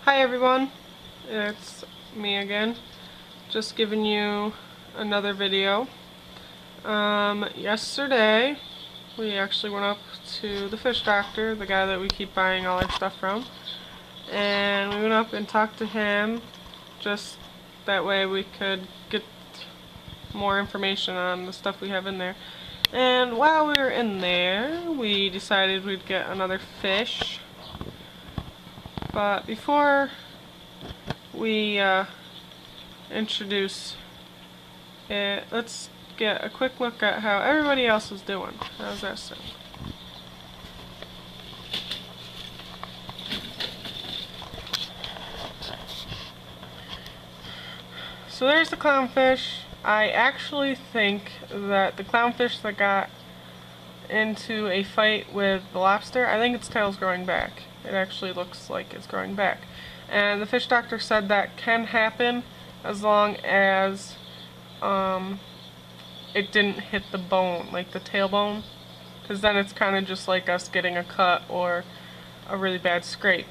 Hi everyone, it's me again, just giving you another video. Yesterday we actually went up to the fish doctor, the guy that we keep buying all our stuff from, and we went up and talked to him, just that way we could get more information on the stuff we have in there. And while we were in there, we decided we'd get another fish. But before we introduce it, let's get a quick look at how everybody else is doing. How's that sound? So there's the clownfish. I actually think that the clownfish that got into a fight with the lobster, I think its tail's growing back. It actually looks like it's growing back. And the fish doctor said that can happen as long as it didn't hit the bone, like the tailbone, because then it's kind of just like us getting a cut or a really bad scrape.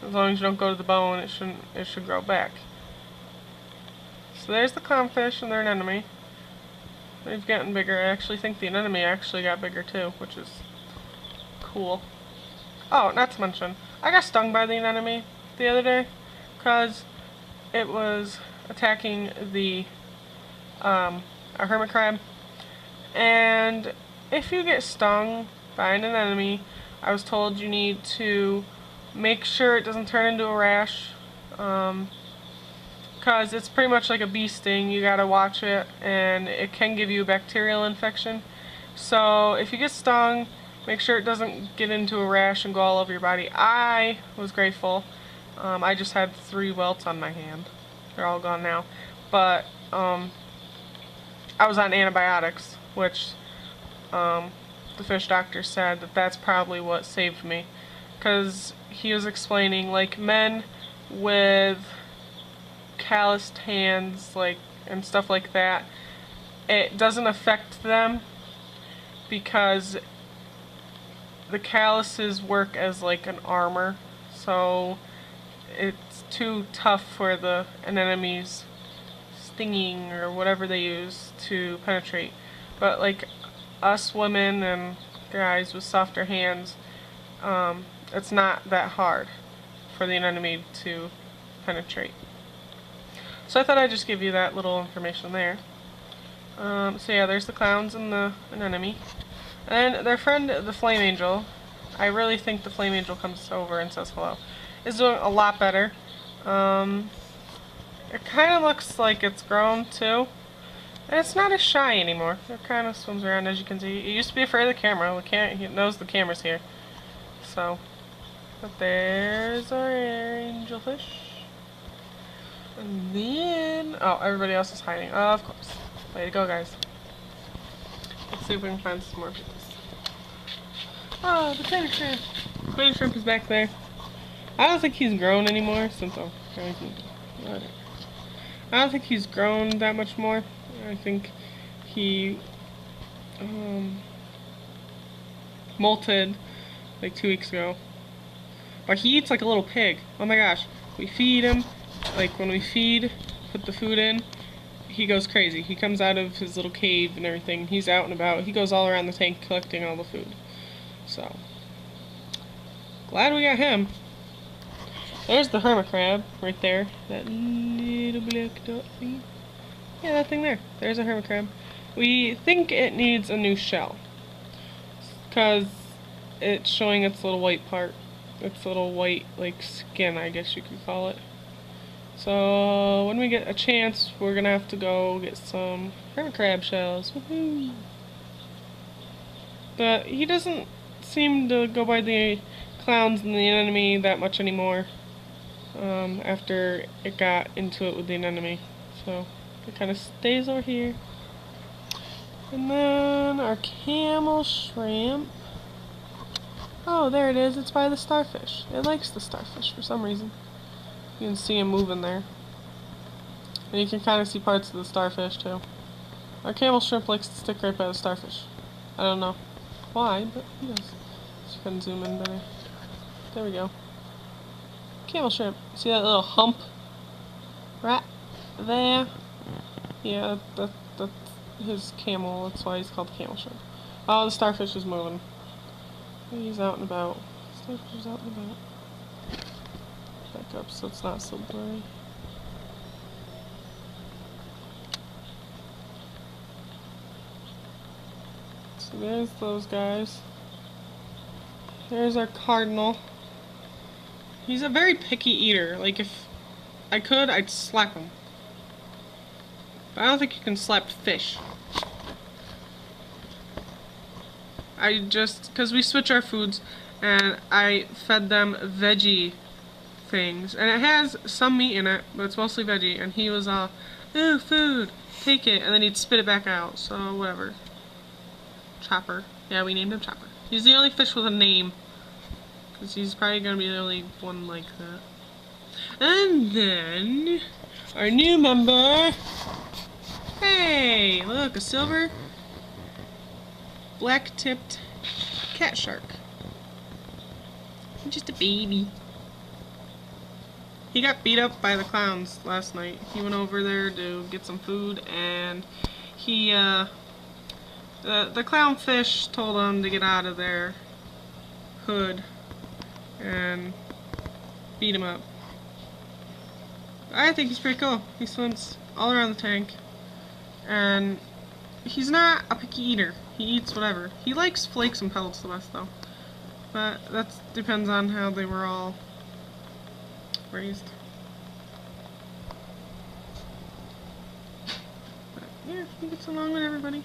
As long as you don't go to the bone, it should grow back. So there's the clownfish and their anemone. They've gotten bigger. I actually think the anemone actually got bigger too, which is cool. Oh, not to mention, I got stung by the anemone the other day because it was attacking the a hermit crab. And if you get stung by an anemone, I was told you need to make sure it doesn't turn into a rash, because it's pretty much like a bee sting. You gotta watch it, and it can give you a bacterial infection. So if you get stung, make sure it doesn't get into a rash and go all over your body. I was grateful. I just had 3 welts on my hand. They're all gone now. But I was on antibiotics, which the fish doctor said that that's probably what saved me. Because he was explaining, like, men with calloused hands, like, and stuff like that, it doesn't affect them because the calluses work as like an armor, so it's too tough for the anemone's stinging or whatever they use to penetrate. But like us women and guys with softer hands, it's not that hard for the anemone to penetrate. So I thought I'd just give you that little information there. So yeah, there's the clowns and the anemone. And their friend, the flame angel, I really think the flame angel comes over and says hello, is doing a lot better. It kind of looks like it's grown too. And it's not as shy anymore. It kind of swims around, as you can see. It used to be afraid of the camera. It knows the camera's here. So, but there's our angelfish. And then, oh, everybody else is hiding. Oh, of course. Way to go, guys. Let's see if we can find some more pieces. Oh, the crater shrimp. Crater shrimp is back there. I don't think he's grown anymore since I don't think he's grown that much more. I think he molted like 2 weeks ago. But he eats like a little pig. Oh my gosh. We feed him. Like when we put the food in, he goes crazy. He comes out of his little cave and everything. He's out and about. He goes all around the tank collecting all the food. So, glad we got him. There's the hermit crab right there. That little black dot thing. Yeah, that thing there. There's a hermit crab. We think it needs a new shell, because it's showing its little white part. Its little white, like, skin, I guess you could call it. So, when we get a chance, we're gonna have to go get some hermit crab shells. Woohoo! But he doesn't seem to go by the clowns and the anemone that much anymore, after it got into it with the anemone. So, it kind of stays over here. And then our camel shrimp. Oh, there it is. It's by the starfish. It likes the starfish for some reason. You can see him moving there. And you can kind of see parts of the starfish too. Our camel shrimp likes to stick right by the starfish. I don't know why, but he does. So you can zoom in better. There we go. Camel shrimp. See that little hump right there? Yeah, that's his camel. That's why he's called camel shrimp. Oh, the starfish is moving. He's out and about. Starfish is out and about. Back up so it's not so blurry. So there's those guys. There's our cardinal. He's a very picky eater. Like, if I could, I'd slap him. But I don't think you can slap fish. Because we switch our foods, and I fed them veggie things. And it has some meat in it, but it's mostly veggie. And he was all, ooh, food, take it. And then he'd spit it back out, so whatever. Chopper. Yeah, we named him Chopper. He's the only fish with a name. Because he's probably going to be the only one like that. And then, our new member. Hey, look, a silver black-tipped cat shark. He's just a baby. He got beat up by the clowns last night. He went over there to get some food, and he, the clownfish told him to get out of their hood and beat him up. I think he's pretty cool. He swims all around the tank, and he's not a picky eater. He eats whatever. He likes flakes and pellets the best, though. But that depends on how they were all raised. But yeah, he gets along with everybody.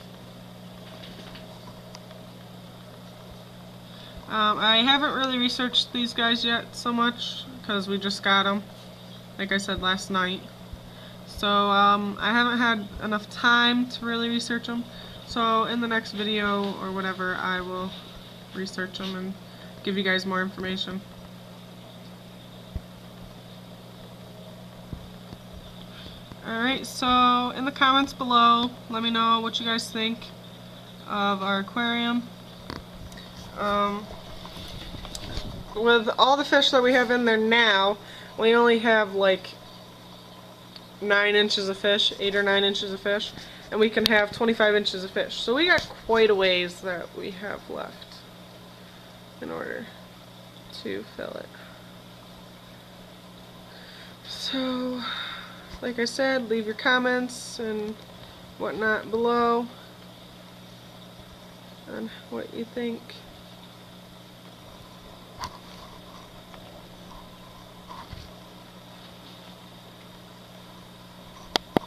I haven't really researched these guys yet so much because we just got them, like I said, last night. So I haven't had enough time to really research them. So in the next video or whatever, I will research them and give you guys more information. Alright, so in the comments below, let me know what you guys think of our aquarium. With all the fish that we have in there now, we only have like 9 inches of fish, 8 or 9 inches of fish, and we can have 25 inches of fish. So we got quite a ways that we have left in order to fill it. So, like I said, leave your comments and whatnot below on what you think.